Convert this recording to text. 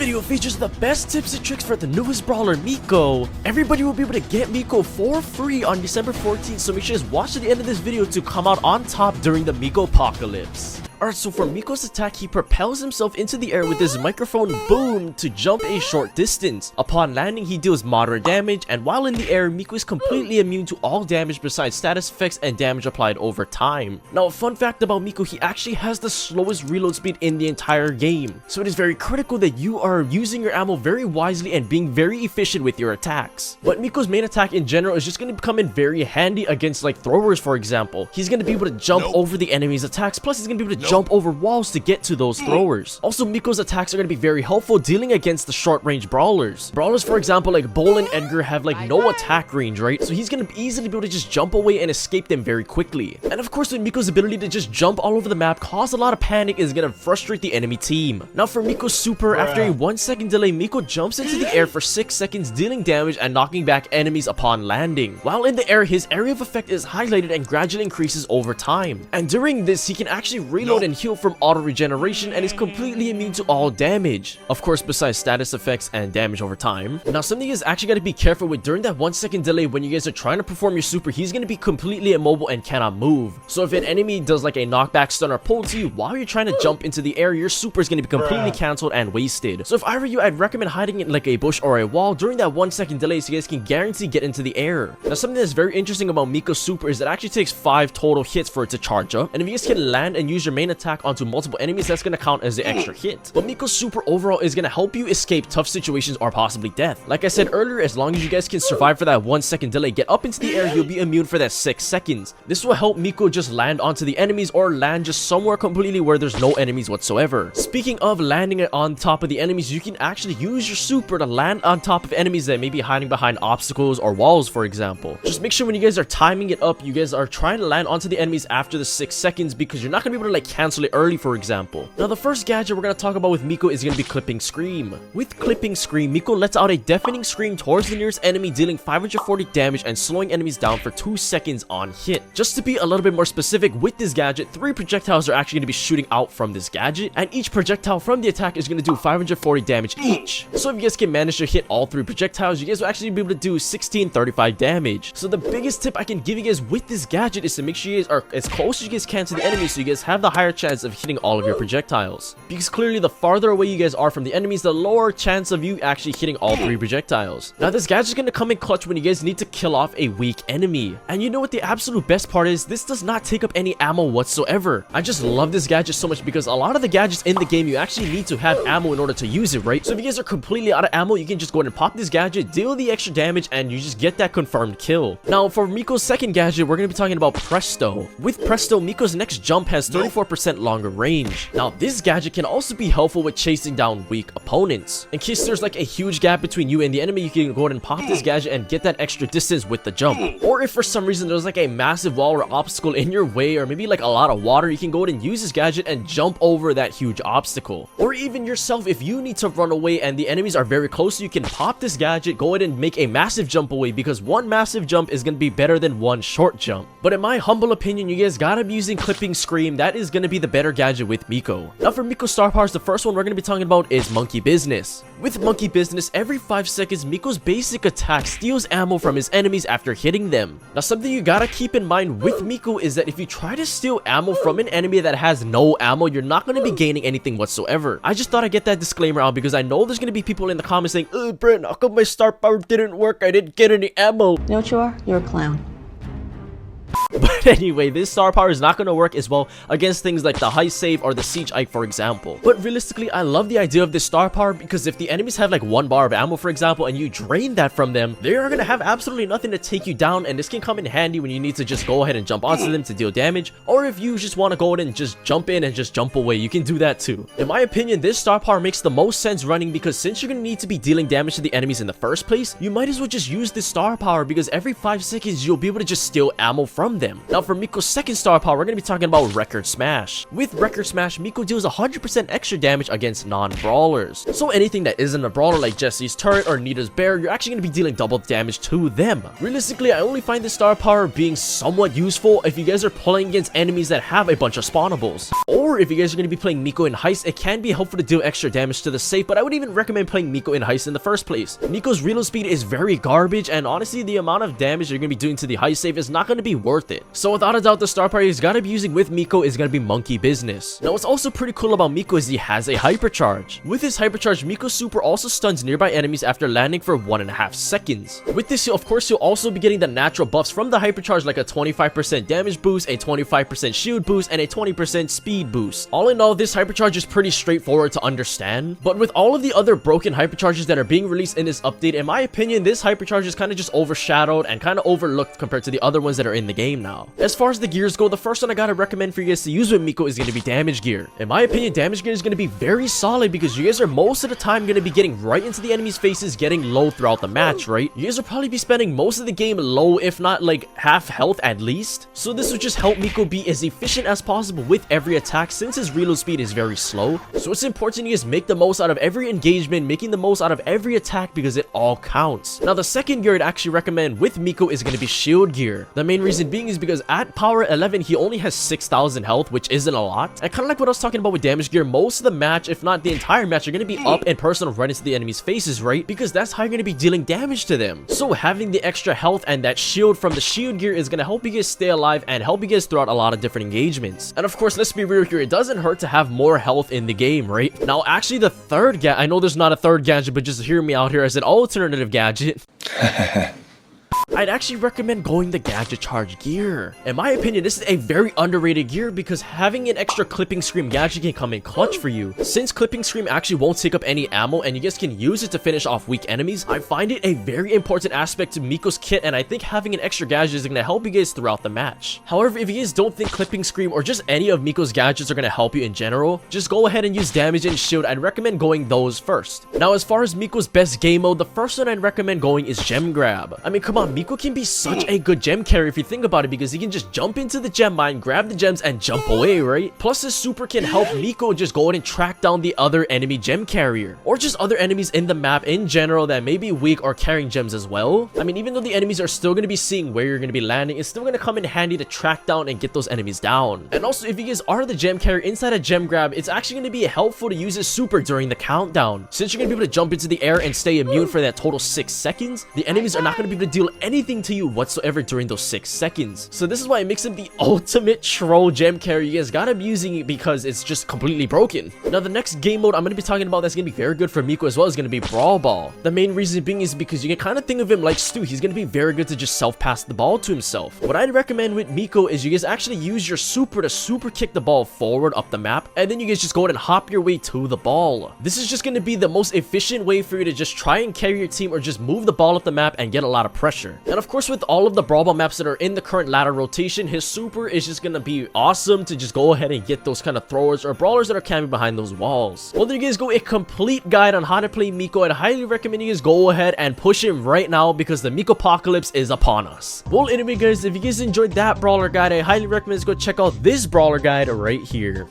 video features the best tips and tricks for the newest brawler, Mico. Everybody will be able to get Mico for free on December 14th, so make sure to watch to the end of this video to come out on top during the Mico apocalypse. Alright, so for Mico's attack, he propels himself into the air with his microphone boom to jump a short distance. Upon landing, he deals moderate damage, and while in the air, Mico is completely immune to all damage besides status effects and damage applied over time. Now, a fun fact about Mico, he actually has the slowest reload speed in the entire game, so it is very critical that you are using your ammo very wisely and being very efficient with your attacks. But Mico's main attack in general is just going to come in very handy against like throwers, for example. He's going to be able to jump over the enemy's attacks, plus he's going to be able to jump over walls to get to those throwers. Also, Mico's attacks are going to be very helpful dealing against the short-range brawlers. Brawlers, for example, like Bull and Edgar have like no attack range, right? So he's going to easily be able to just jump away and escape them very quickly. And of course, with Mico's ability to just jump all over the map, cause a lot of panic, is going to frustrate the enemy team. Now for Mico's super, after a 1-second delay, Mico jumps into the air for 6 seconds, dealing damage and knocking back enemies upon landing. While in the air, his area of effect is highlighted and gradually increases over time. And during this, he can actually reload and heal from auto regeneration and is completely immune to all damage, of course besides status effects and damage over time. Now something you guys actually got to be careful with during that 1-second delay when you guys are trying to perform your super, he's going to be completely immobile and cannot move. So if an enemy does like a knockback stun or pull to you while you're trying to jump into the air, your super is going to be completely cancelled and wasted. So if I were you, I'd recommend hiding in like a bush or a wall during that 1-second delay so you guys can guarantee get into the air. Now something that's very interesting about Mico's super is that it actually takes 5 total hits for it to charge up, and if you guys can land and use your main attack onto multiple enemies, that's going to count as the extra hit. But Mico's super overall is going to help you escape tough situations or possibly death. Like I said earlier, as long as you guys can survive for that 1-second delay, get up into the air, you'll be immune for that 6 seconds. This will help Mico just land onto the enemies or land just somewhere completely where there's no enemies whatsoever. Speaking of landing on top of the enemies, you can actually use your super to land on top of enemies that may be hiding behind obstacles or walls, for example. Just make sure when you guys are timing it up, you guys are trying to land onto the enemies after the 6 seconds, because you're not going to be able to like cancel it early, for example. Now the first gadget we're going to talk about with Mico is going to be Clipping Scream. With Clipping Scream, Mico lets out a deafening scream towards the nearest enemy, dealing 540 damage and slowing enemies down for 2 seconds on hit. Just to be a little bit more specific, with this gadget, 3 projectiles are actually going to be shooting out from this gadget, and each projectile from the attack is going to do 540 damage each. So if you guys can manage to hit all 3 projectiles, you guys will actually be able to do 1635 damage. So the biggest tip I can give you guys with this gadget is to make sure you guys are as close as you guys can to the enemy so you guys have the higher chance of hitting all of your projectiles. Because clearly the farther away you guys are from the enemies, the lower chance of you actually hitting all 3 projectiles. Now this gadget is going to come in clutch when you guys need to kill off a weak enemy. And you know what the absolute best part is? This does not take up any ammo whatsoever. I just love this gadget so much because a lot of the gadgets in the game, you actually need to have ammo in order to use it, right? So if you guys are completely out of ammo, you can just go ahead and pop this gadget, deal the extra damage, and you just get that confirmed kill. Now for Mico's second gadget, we're going to be talking about Presto. With Presto, Mico's next jump has 34% longer range. Now this gadget can also be helpful with chasing down weak opponents. In case there's like a huge gap between you and the enemy, you can go ahead and pop this gadget and get that extra distance with the jump. Or if for some reason there's like a massive wall or obstacle in your way, or maybe like a lot of water, you can go ahead and use this gadget and jump over that huge obstacle. Or even yourself, if you need to run away and the enemies are very close, you can pop this gadget, go ahead and make a massive jump away, because one massive jump is going to be better than one short jump. But in my humble opinion, you guys gotta be using Clipping Scream. That is going to be the better gadget with Mico. Now for Mico's star powers, the first one we're going to be talking about is Monkey Business. With Monkey Business, every 5 seconds, Mico's basic attack steals ammo from his enemies after hitting them. Now something you gotta keep in mind with Mico is that if you try to steal ammo from an enemy that has no ammo, you're not going to be gaining anything whatsoever. I just thought I'd get that disclaimer out because I know there's going to be people in the comments saying, Brent, how come my star power didn't work? I didn't get any ammo. You know what you are? You're a clown. But anyway, this star power is not going to work as well against things like the high save or the siege ike, for example. But realistically, I love the idea of this star power because if the enemies have like 1 bar of ammo, for example, and you drain that from them, they are going to have absolutely nothing to take you down, and this can come in handy when you need to just go ahead and jump onto them to deal damage, or if you just want to go ahead and just jump in and just jump away, you can do that too. In my opinion, this star power makes the most sense running because since you're going to need to be dealing damage to the enemies in the first place, you might as well just use this star power because every 5 seconds you'll be able to just steal ammo from them. Now for Mico's second star power, we're going to be talking about Record Smash. With Record Smash, Mico deals 100% extra damage against non-brawlers. So anything that isn't a brawler like Jesse's turret or Nita's bear, you're actually going to be dealing double damage to them. Realistically, I only find this star power being somewhat useful if you guys are playing against enemies that have a bunch of spawnables. Or Or if you guys are going to be playing Mico in Heist, it can be helpful to deal extra damage to the safe, but I would even recommend playing Mico in Heist in the first place. Mico's reload speed is very garbage, and honestly, the amount of damage you're going to be doing to the Heist safe is not going to be worth it. So without a doubt, the star power he's got to be using with Mico is going to be monkey business. Now, what's also pretty cool about Mico is he has a hypercharge. With his hypercharge, Mico's super also stuns nearby enemies after landing for 1.5 seconds. With this, of course, you'll also be getting the natural buffs from the hypercharge like a 25% damage boost, a 25% shield boost, and a 20% speed boost. All in all, this hypercharge is pretty straightforward to understand, but with all of the other broken hypercharges that are being released in this update, in my opinion, this hypercharge is kind of just overshadowed and kind of overlooked compared to the other ones that are in the game now. As far as the gears go, the first one I gotta recommend for you guys to use with Mico is going to be damage gear. In my opinion, damage gear is going to be very solid because you guys are most of the time going to be getting right into the enemy's faces, getting low throughout the match, right? You guys will probably be spending most of the game low, if not like half health at least. So this will just help Mico be as efficient as possible with every attack since his reload speed is very slow. So it's important you guys make the most out of every engagement, making the most out of every attack because it all counts. Now, the second gear I'd actually recommend with Mico is going to be shield gear. The main reason being is because at power 11, he only has 6,000 health, which isn't a lot. And kind of like what I was talking about with damage gear, most of the match, if not the entire match, you're going to be up and personal right into the enemy's faces, right? Because that's how you're going to be dealing damage to them. So having the extra health and that shield from the shield gear is going to help you guys stay alive and help you guys throughout a lot of different engagements. And of course, let's be real here, it doesn't hurt to have more health in the game, right? Now, actually, the third gadget, I know there's not a third gadget, but just hear me out here as an alternative gadget. I'd actually recommend going the gadget charge gear. In my opinion, this is a very underrated gear because having an extra clipping scream gadget can come in clutch for you. Since clipping scream actually won't take up any ammo and you guys can use it to finish off weak enemies, I find it a very important aspect to Mico's kit, and I think having an extra gadget is going to help you guys throughout the match. However, if you guys don't think clipping scream or just any of Mico's gadgets are going to help you in general, just go ahead and use damage and shield. I'd recommend going those first. Now, as far as Mico's best game mode, the first one I'd recommend going is gem grab. I mean, come on, Mico can be such a good gem carrier if you think about it because he can just jump into the gem mine, grab the gems, and jump away, right? Plus, his super can help Mico just go ahead and track down the other enemy gem carrier or just other enemies in the map in general that may be weak or carrying gems as well. I mean, even though the enemies are still going to be seeing where you're going to be landing, it's still going to come in handy to track down and get those enemies down. And also, if you guys are the gem carrier inside a gem grab, it's actually going to be helpful to use his super during the countdown. Since you're going to be able to jump into the air and stay immune for that total 6 seconds, the enemies are not going to be able to deal anything to you whatsoever during those 6 seconds. So this is why it makes him the ultimate troll gem carrier. You guys gotta be using it because it's just completely broken. Now, the next game mode I'm gonna be talking about that's gonna be very good for Mico as well is gonna be Brawl Ball. The main reason being is because you can kind of think of him like Stu. He's gonna be very good to just self-pass the ball to himself. What I'd recommend with Mico is you guys actually use your super to super kick the ball forward up the map, and then you guys just go ahead and hop your way to the ball. This is just gonna be the most efficient way for you to just try and carry your team or just move the ball up the map and get a lot of pressure. And of course, with all of the Brawl Ball maps that are in the current ladder rotation, his super is just gonna be awesome to just go ahead and get those kind of throwers or brawlers that are camping behind those walls. Well, there you guys go, a complete guide on how to play Mico. I'd highly recommend you guys go ahead and push him right now because the Mico apocalypse is upon us. Well, anyway guys, if you guys enjoyed that brawler guide, I highly recommend you go check out this brawler guide right here.